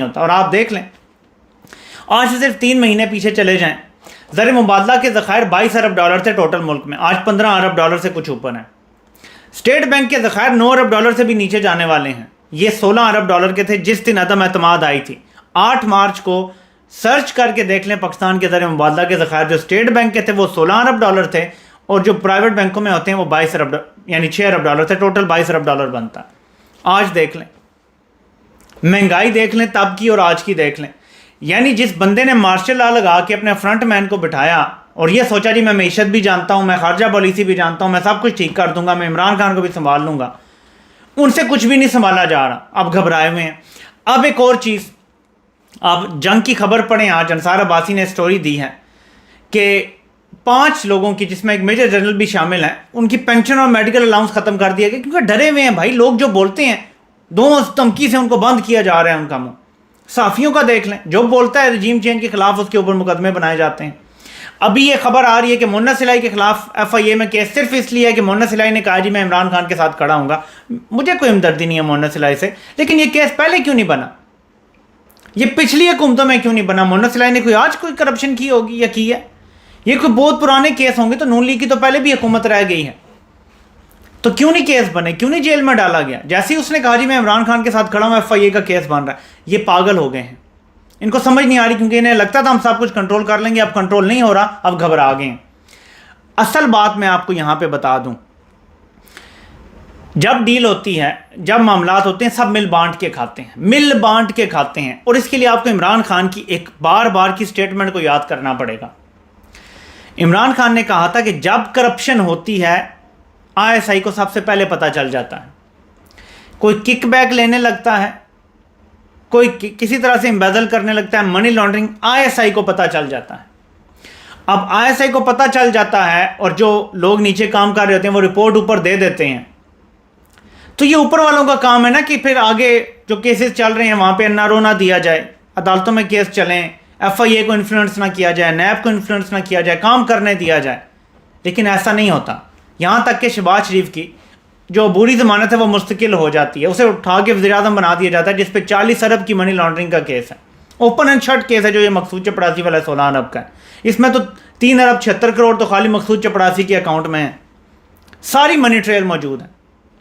होता। और आप देख लें, आज से सिर्फ 3 महीने पीछे चले जाएं, ज़र मुबादला के ज़खायर 22 अरब डॉलर थे टोटल मुल्क में, आज 15 अरब डॉलर से कुछ ऊपर है। स्टेट बैंक के ज़खायर 9 अरब डॉलर से भी नीचे जाने वाले हैं। ये 16 अरब डॉलर के थे जिस दिन अदम एतमाद आई थी। 8 मार्च को सर्च करके देख लें, पाकिस्तान के ज़र मुबादला के ज़खायर जो स्टेट बैंक के थे वो 16 अरब डॉलर थे, और जो प्राइवेट बैंकों में होते हैं वो 22 अरब यानी 6 अरब डॉलर थे। टोटल 22 अरब डॉलर बनता है। आज देख लें, महंगाई देख लें तब की और आज की देख लें। यानी जिस बंदे ने मार्शल लॉ लगा के अपने फ्रंट मैन को बिठाया और ये सोचा जी मैं मीशत भी जानता हूँ, मैं खारजा पॉलिसी भी जानता हूँ, मैं सब कुछ ठीक कर दूंगा, मैं इमरान खान को भी संभाल लूँगा, उनसे कुछ भी नहीं संभाला जा रहा। अब घबराए हुए हैं। अब एक और चीज़, आप जंग की खबर पढ़ें, आज अंसार अब्बासी ने स्टोरी दी है कि 5 लोगों की, जिसमें एक मेजर जनरल भी शामिल है, उनकी पेंशन और मेडिकल अलाउंस ख़त्म कर दिया गया क्योंकि डरे हुए हैं भाई। लोग जो बोलते हैं दोनों धमकी से उनको बंद किया जा रहा है उनका मुँह। साफ़ियों का देख लें, जो बोलता है रजीम चेंज के खिलाफ उसके ऊपर मुकदमे बनाए जाते हैं। अभी ये खबर आ रही है कि मोहन्नद सिलाई के खिलाफ FIA में केस सिर्फ इसलिए है कि मोहन्नद सिलाई ने कहा जी मैं इमरान खान के साथ खड़ा हूँगा। मुझे कोई हमदर्दी नहीं है मोहन्नद सिलाई से, लेकिन ये केस पहले क्यों नहीं बना? ये पिछली हुकूमतों में क्यों नहीं बना? मोहन्नद सिलाई ने कोई आज कोई करप्शन की होगी या की है? ये कोई बहुत पुराने केस होंगे, तो नून लीग की तो पहले भी हुकूमत रह गई है, तो क्यों नहीं केस बने, क्यों नहीं जेल में डाला गया? जैसे ही उसने कहा जी मैं इमरान खान के साथ खड़ा हूँ, FIA का केस बन रहा है। ये पागल हो गए हैं, इनको समझ नहीं आ रही, क्योंकि इन्हें लगता था हम सब कुछ कंट्रोल कर लेंगे, अब कंट्रोल नहीं हो रहा, अब घबरा गए हैं। असल बात मैं आपको यहां पे बता दूं, जब डील होती है, जब मामलात होते हैं, सब मिल बांट के खाते हैं, मिल बांट के खाते हैं। और इसके लिए आपको इमरान खान की एक बार बार की स्टेटमेंट को याद करना पड़ेगा। इमरान खान ने कहा था कि जब करप्शन होती है ISI को सबसे पहले पता चल जाता है। कोई किकबैक लेने लगता है, कोई किसी तरह से एम्बेजल करने लगता है, मनी लॉन्ड्रिंग, ISI को पता चल जाता है। अब ISI को पता चल जाता है और जो लोग नीचे काम कर रहे होते हैं वो रिपोर्ट ऊपर दे देते हैं। तो ये ऊपर वालों का काम है ना कि फिर आगे जो केसेस चल रहे हैं वहाँ पे NRO ना दिया जाए, अदालतों में केस चलें, FIA को इन्फ्लुएंस ना किया जाए, NAB को इन्फ्लुएंस ना किया जाए, काम करने दिया जाए। लेकिन ऐसा नहीं होता। यहाँ तक कि शहबाज शरीफ की जो बुरी ज़मानत है वो मुस्तकिल हो जाती है, उसे उठा के वज़ीर-ए-आज़म बना दिया जाता है, जिस पे 40 अरब की मनी लॉन्ड्रिंग का केस है। ओपन एंड शट केस है जो ये मकसूद चपड़ासी वाला 16 अरब का है। इसमें तो 3 अरब 76 करोड़ तो खाली मकसूद चपड़ासी के अकाउंट में है। सारी मनी ट्रेल मौजूद है।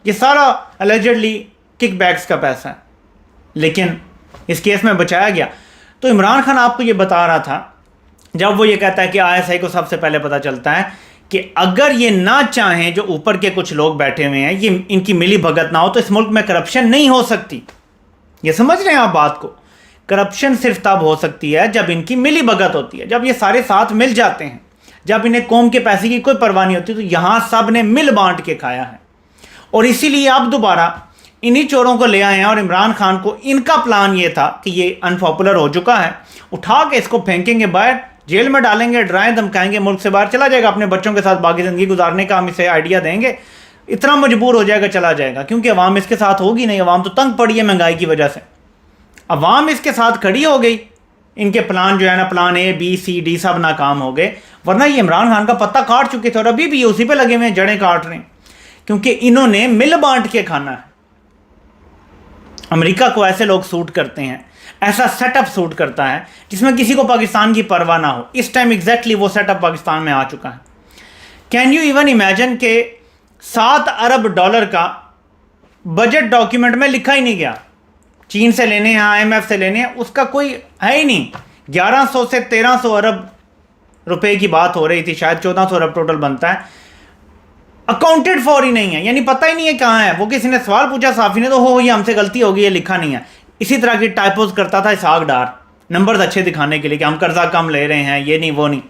ये सारा अलेजेडली किकबैक्स का पैसा है, लेकिन इस केस में बचाया गया। तो इमरान खान आपको ये बता रहा था, जब वो ये कहता है कि ISI को सबसे पहले पता चलता है कि अगर ये ना चाहें, जो ऊपर के कुछ लोग बैठे हुए हैं, ये इनकी मिली भगत ना हो, तो इस मुल्क में करप्शन नहीं हो सकती। ये समझ रहे हैं आप बात को? करप्शन सिर्फ तब हो सकती है जब इनकी मिली भगत होती है, जब ये सारे साथ मिल जाते हैं, जब इन्हें कौम के पैसे की कोई परवाह नहीं होती। तो यहां सब ने मिल बांट के खाया है, और इसीलिए अब दोबारा इन्हीं चोरों को ले आए हैं। और इमरान खान को इनका प्लान ये था कि ये अनपॉपुलर हो चुका है, उठा के इसको फेंकेंगे बाहर, जेल में डालेंगे, डराएं धमकाएंगे, मुल्क से बाहर चला जाएगा अपने बच्चों के साथ बाकी ज़िंदगी गुजारने का हम इसे आइडिया देंगे, इतना मजबूर हो जाएगा, चला जाएगा। क्योंकि अवाम इसके साथ होगी नहीं, अवाम तो तंग पड़ी है महंगाई की वजह से। अवाम इसके साथ खड़ी हो गई, इनके प्लान जो है ना, plan A B C D सब नाकाम हो गए। वरना ये इमरान खान का पत्ता काट चुके थे और अभी भी उसी पे लगे हुए हैं, जड़ें काट रहे हैं, क्योंकि इन्होंने मिल बांट के खाना है। अमेरिका को ऐसे लोग सूट करते हैं, ऐसा सेटअप सूट करता है जिसमें किसी को पाकिस्तान की परवाह ना हो। इस टाइम एग्जैक्टली वो सेटअप पाकिस्तान में आ चुका है। कैन यू इवन इमेजिन के 7 अरब डॉलर का बजट डॉक्यूमेंट में लिखा ही नहीं गया। चीन से लेने हैं, IMF से लेने हैं, उसका कोई है ही नहीं। 1100 से 1300 अरब रुपए की बात हो रही थी, शायद 1400 अरब टोटल बनता है, अकाउंटेड फॉर ही नहीं है, यानी पता ही नहीं है कहाँ है। वो किसी ने सवाल पूछा साफी ने, तो हो ये हमसे गलती हो गई, ये लिखा नहीं है। इसी तरह की टाइपोज करता था इसहाक डार, नंबर्स अच्छे दिखाने के लिए कि हम कर्जा कम ले रहे हैं, ये नहीं वो नहीं।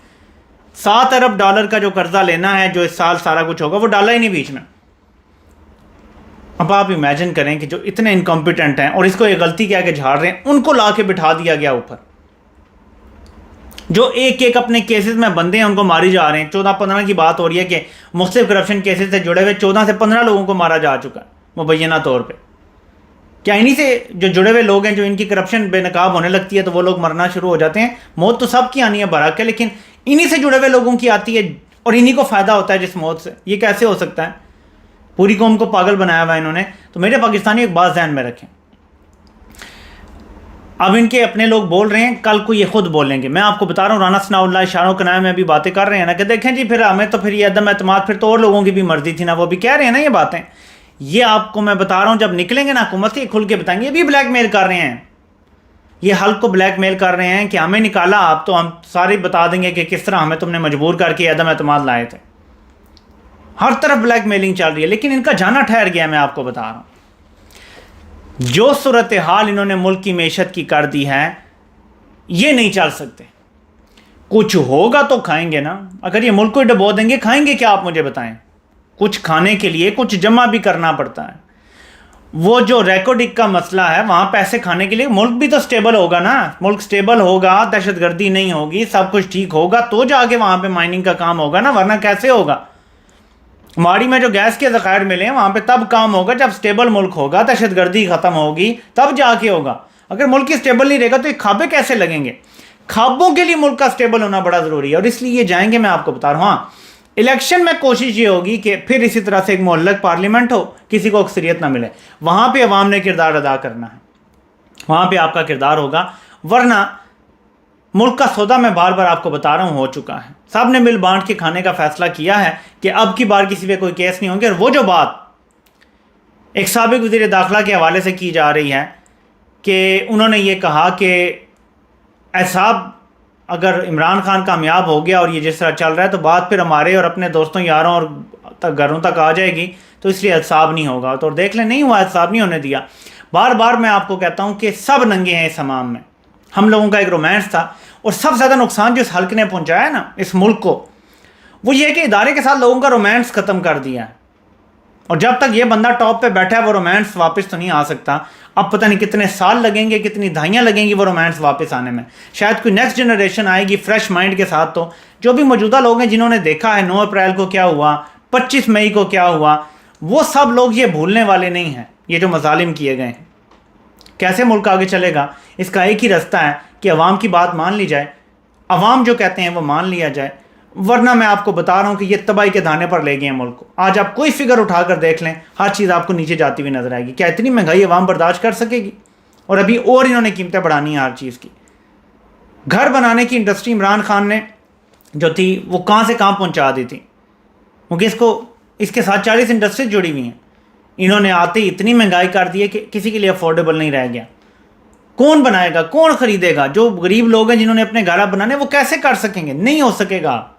7 अरब डॉलर का जो कर्जा लेना है, जो इस साल सारा कुछ होगा, वो डाला ही नहीं बीच में। अब आप इमेजिन करें कि जो इतने इनकॉम्पिटेंट हैं और इसको ये गलती क्या के झाड़ रहे हैं, उनको ला के बिठा दिया गया ऊपर। जो एक एक अपने केसेस में बंदे हैं उनको मारी जा रहे हैं। 14-15 की बात हो रही है कि मुख्तलिफ करप्शन केसेस से जुड़े हुए 14 से 15 लोगों को मारा जा चुका है मुबैना तौर पे। क्या इन्हीं से जो जुड़े हुए लोग हैं, जो इनकी करप्शन बेनकाब होने लगती है तो वो लोग मरना शुरू हो जाते हैं? मौत तो सबकी आनी है बराक है, लेकिन इन्हीं से जुड़े हुए लोगों की आती है और इन्हीं को फ़ायदा होता है जिस मौत से। ये कैसे हो सकता है? पूरी कौम को पागल बनाया हुआ है इन्होंने। तो मेरे पाकिस्तानी एक बात ध्यान में रखें, अब इनके अपने लोग बोल रहे हैं, कल को ये खुद बोलेंगे। मैं आपको बता रहा हूँ, राना सनाउल्लाह इशारों के नाम में अभी बातें कर रहे हैं ना कि देखें जी फिर हमें तो फिर ये अदम एतमाद, फिर तो और लोगों की भी मर्जी थी ना, वो भी कह रहे हैं ना ये बातें। ये आपको मैं बता रहा हूँ, जब निकलेंगे ना हुकूमत से खुल के बताएंगे। ये भी ब्लैकमेल कर रहे हैं, ये हल्क को ब्लैकमेल कर रहे हैं कि हमें निकाला आप तो हम सारे बता देंगे कि किस तरह हमें तुमने मजबूर करके अदम एतमाद लाए थे। हर तरफ ब्लैकमेलिंग चल रही है, लेकिन इनका जाना ठहर गया। मैं आपको बता रहा हूं, जो सूरत हाल इन्होंने मुल्क की मैशत की कर दी है, ये नहीं चल सकते। कुछ होगा तो खाएंगे ना। अगर ये मुल्क को डबो देंगे, खाएंगे क्या आप मुझे बताएं। कुछ खाने के लिए कुछ जमा भी करना पड़ता है। वो जो रेकोडिक का मसला है, वहां पैसे खाने के लिए मुल्क भी तो स्टेबल होगा ना। मुल्क स्टेबल होगा, दहशतगर्दी नहीं होगी, सब कुछ ठीक होगा तो जाके वहां पे माइनिंग का काम होगा ना, वरना कैसे होगा। माड़ी में जो गैस के ज़खायर मिले हैं वहां पे तब काम होगा जब स्टेबल मुल्क होगा, दहशतगर्दी खत्म होगी, तब जाके होगा। अगर मुल्क की स्टेबल नहीं रहेगा तो ये खाबे कैसे लगेंगे। खाबों के लिए मुल्क का स्टेबल होना बड़ा ज़रूरी है, और इसलिए ये जाएंगे। मैं आपको बता रहा हूँ, हाँ इलेक्शन में कोशिश ये होगी कि फिर इसी तरह से एक मुअल्लक पार्लियामेंट हो, किसी को अक्सरियत ना मिले, वहां पे अवाम ने किरदार अदा करना है, वहां पे आपका किरदार होगा। वरना मुल्क का सौदा मैं बार बार आपको बता रहा हूं हो चुका है। सब ने मिल बांट के खाने का फैसला किया है कि अब की बार किसी पे कोई केस नहीं होंगे। और वो जो बात एक साबिक वज़ीर दाखिला के हवाले से की जा रही है कि उन्होंने ये कहा कि एहसाब अगर इमरान खान कामयाब हो गया और ये जिस तरह चल रहा है तो बात फिर हमारे और अपने दोस्तों यारों और घरों तक आ जाएगी, तो इसलिए एहसाब नहीं होगा। तो देख लें, नहीं हुआ, एहसाब नहीं होने दिया। बार बार मैं आपको कहता हूँ कि सब नंगे हैं इस हमाम में। हम लोगों का एक रोमांस था, और सबसे ज़्यादा नुकसान जो इस हल्क ने पहुँचाया है ना इस मुल्क को, वो ये है कि इदारे के साथ लोगों का रोमांस ख़त्म कर दिया है। और जब तक ये बंदा टॉप पे बैठा है वो रोमांस वापस तो नहीं आ सकता। अब पता नहीं कितने साल लगेंगे, कितनी दहाइयाँ लगेंगी वो रोमांस वापस आने में। शायद कोई नेक्स्ट जनरेशन आएगी फ्रेश माइंड के साथ। तो जो भी मौजूदा लोग हैं जिन्होंने देखा है 9 अप्रैल को क्या हुआ, 25 मई को क्या हुआ, वो सब लोग ये भूलने वाले नहीं हैं, ये जो मजालिम किए गए हैं। कैसे मुल्क आगे चलेगा, इसका एक ही रास्ता है कि अवाम की बात मान ली जाए, अवाम जो कहते हैं वो मान लिया जाए। वरना मैं आपको बता रहा हूँ कि ये तबाही के दाने पर ले गए हैं मुल्क को। आज आप कोई फिगर उठाकर देख लें, हर चीज़ आपको नीचे जाती हुई नजर आएगी। क्या इतनी महंगाई अवाम बर्दाश्त कर सकेगी? और अभी और इन्होंने कीमतें बढ़ानी है हर चीज़ की। घर बनाने की इंडस्ट्री इमरान खान ने जो थी वो कहाँ से कहाँ पहुँचा दी थी, क्योंकि इसके साथ 40 इंडस्ट्रीज जुड़ी हुई हैं। इन्होंने आते ही इतनी महंगाई कर दी है कि किसी के लिए अफोर्डेबल नहीं रह गया। कौन बनाएगा, कौन खरीदेगा? जो गरीब लोग हैं जिन्होंने अपने घर बनाने, वो कैसे कर सकेंगे? नहीं हो सकेगा।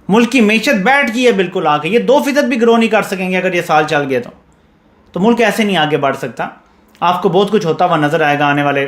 मुल्क की मैशत बैठ गई है बिल्कुल आके। ये 2% भी ग्रो नहीं कर सकेंगे अगर ये साल चल गया तो मुल्क ऐसे नहीं आगे बढ़ सकता। आपको बहुत कुछ होता हुआ नजर आएगा आने वाले